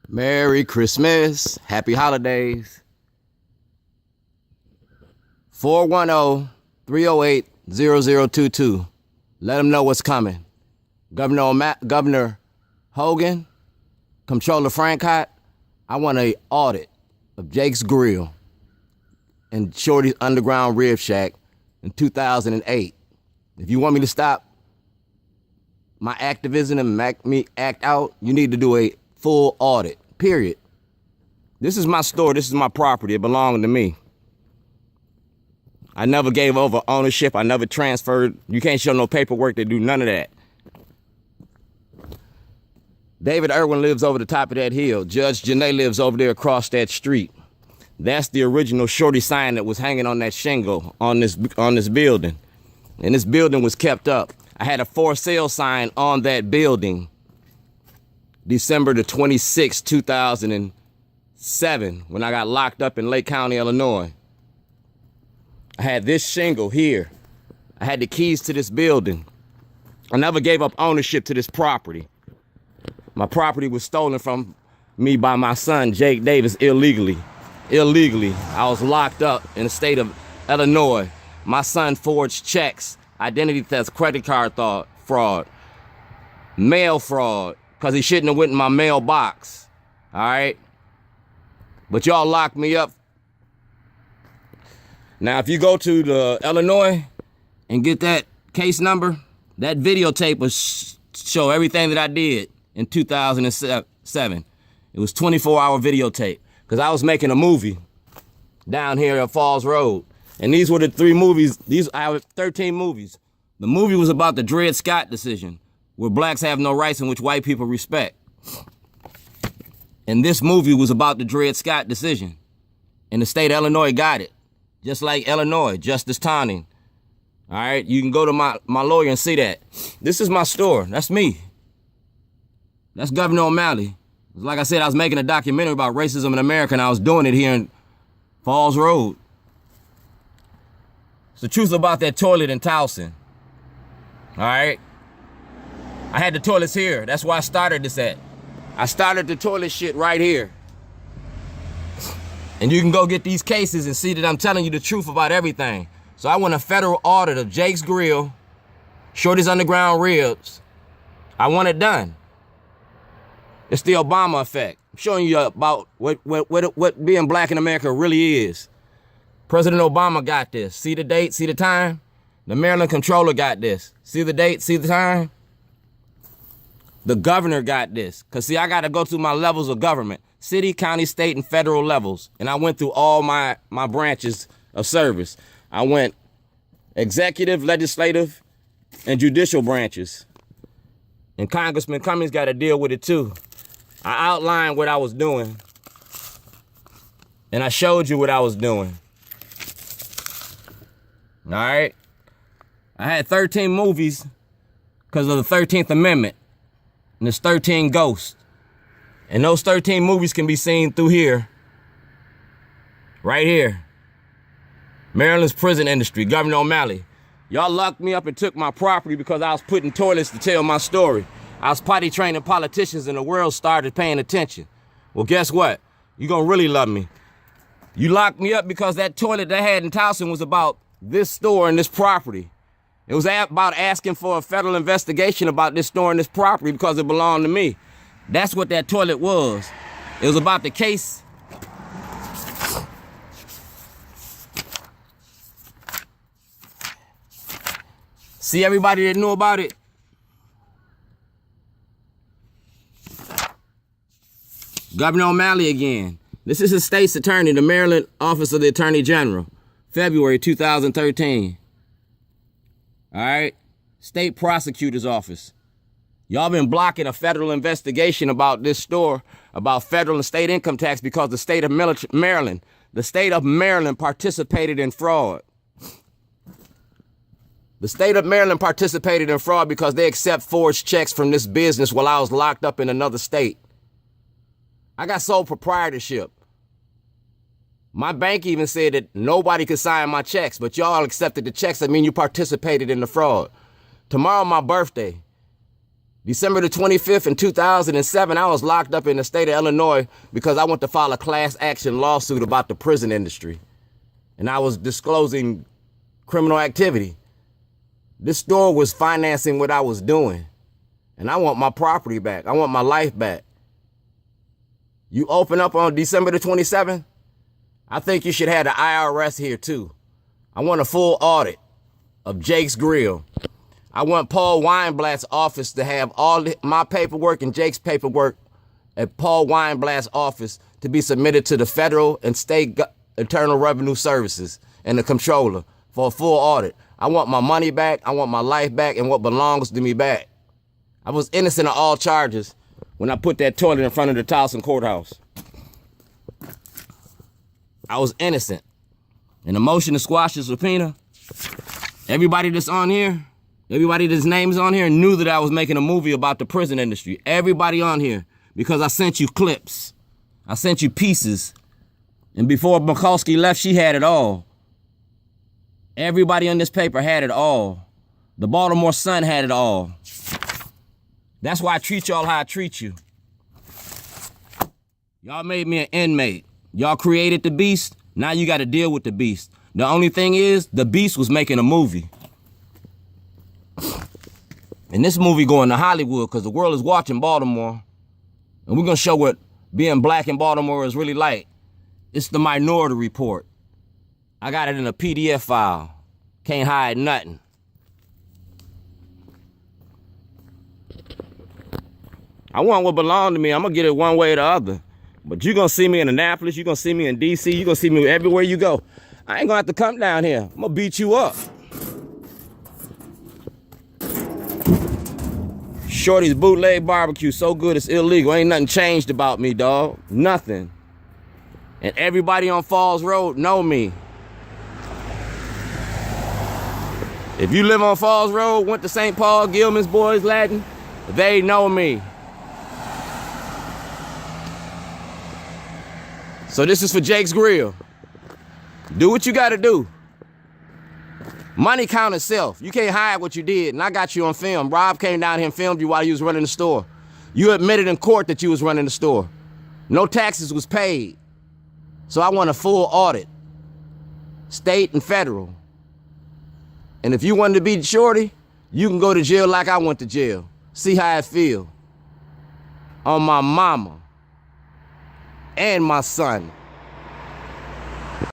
Merry Christmas. Happy holidays. 410-308-0022. Let them know what's coming. Governor Hogan, Comptroller Francott, I want an audit of Jake's Grill and Shorty's Underground Rib Shack in 2008. If you want me to stop my activism and make me act out, you need to do a full audit, period. This is my store. This is my property. It belonged to me. I never gave over ownership. I never transferred. You can't show no paperwork to do none of that. David Irwin lives over the top of that hill. Judge Janae lives over there across that street. That's the original Shorty sign that was hanging on that shingle on this building. And this building was kept up. I had a for sale sign on that building December the 26th, 2007, when I got locked up in Lake County, Illinois. I had this shingle here. I had the keys to this building. I never gave up ownership to this property. My property was stolen from me by my son, Jake Davis, illegally. I was locked up in the state of Illinois. My son forged checks, identity theft, credit card fraud, mail fraud, because he shouldn't have went in my mailbox, all right? But y'all locked me up. Now, if you go to the Illinois and get that case number, that videotape will show everything that I did in 2007. It was 24-hour videotape, because I was making a movie down here at Falls Road. And these were the 3 movies. I have 13 movies. The movie was about the Dred Scott decision, where blacks have no rights and which white people respect. And this movie was about the Dred Scott decision. And the state of Illinois got it. Just like Illinois, Justice Tawney. All right, you can go to my lawyer and see that. This is my store. That's me. That's Governor O'Malley. Like I said, I was making a documentary about racism in America, and I was doing it here in Falls Road. It's the truth about that toilet in Towson. All right? I had the toilets here. That's why I started this at. I started the toilet shit right here. And you can go get these cases and see that I'm telling you the truth about everything. So I want a federal audit of Jake's Grill, Shorty's Underground Ribs. I want it done. It's the Obama effect. I'm showing you about what being black in America really is. President Obama got this. See the date, see the time? The Maryland controller got this. See the date, see the time? The governor got this. Because, see, I got to go through my levels of government. City, county, state, and federal levels. And I went through all my branches of service. I went executive, legislative, and judicial branches. And Congressman Cummings got to deal with it, too. I outlined what I was doing. And I showed you what I was doing. All right? I had 13 movies because of the 13th Amendment. And there's 13 ghosts. And those 13 movies can be seen through here. Right here. Maryland's prison industry, Governor O'Malley. Y'all locked me up and took my property because I was putting toilets to tell my story. I was potty training politicians and the world started paying attention. Well, guess what? You're gonna really love me. You locked me up because that toilet they had in Towson was about this store and this property. It was about asking for a federal investigation about this store and this property because it belonged to me. That's what that toilet was. It was about the case. See everybody that knew about it? Governor O'Malley again. This is his state's attorney, the Maryland Office of the Attorney General, February 2013. All right? State Prosecutor's Office. Y'all been blocking a federal investigation about this store, about federal and state income tax because the state of Maryland participated in fraud. The state of Maryland participated in fraud because they accept forged checks from this business while I was locked up in another state. I got sole proprietorship. My bank even said that nobody could sign my checks, but y'all accepted the checks. That mean you participated in the fraud. Tomorrow, my birthday. December the 25th in 2007, I was locked up in the state of Illinois because I went to file a class action lawsuit about the prison industry. And I was disclosing criminal activity. This store was financing what I was doing. And I want my property back. I want my life back. You open up on December the 27th? I think you should have the IRS here too. I want a full audit of Jake's Grill. I want Paul Weinblatt's office to have all my paperwork and Jake's paperwork at Paul Weinblatt's office to be submitted to the federal and state Internal Revenue Services and the controller for a full audit. I want my money back. I want my life back and what belongs to me back. I was innocent of all charges when I put that toilet in front of the Towson courthouse. I was innocent. And the motion to squash the subpoena, everybody that's on here, everybody that's name's on here knew that I was making a movie about the prison industry. Everybody on here, because I sent you clips. I sent you pieces. And before Bukowski left, she had it all. Everybody on this paper had it all. The Baltimore Sun had it all. That's why I treat y'all how I treat you. Y'all made me an inmate. Y'all created the beast. Now you got to deal with the beast. The only thing is, the beast was making a movie. And this movie going to Hollywood because the world is watching Baltimore. And we're going to show what being black in Baltimore is really like. It's the Minority Report. I got it in a PDF file. Can't hide nothing. I want what belonged to me. I'm going to get it one way or the other. But you're going to see me in Annapolis. You're going to see me in D.C. You're going to see me everywhere you go. I ain't going to have to come down here. I'm going to beat you up. Shorty's Bootleg BBQ. So good, it's illegal. Ain't nothing changed about me, dog. Nothing. And everybody on Falls Road know me. If you live on Falls Road, went to St. Paul, Gilman's Boys Latin, they know me. So this is for Jake's Grill. Do what you gotta do. Money count itself. You can't hide what you did, and I got you on film. Rob came down here and filmed you while you was running the store. You admitted in court that you was running the store. No taxes was paid. So I want a full audit, state and federal. And if you wanted to be Shorty, you can go to jail like I went to jail. See how it feel. On my mama and my son.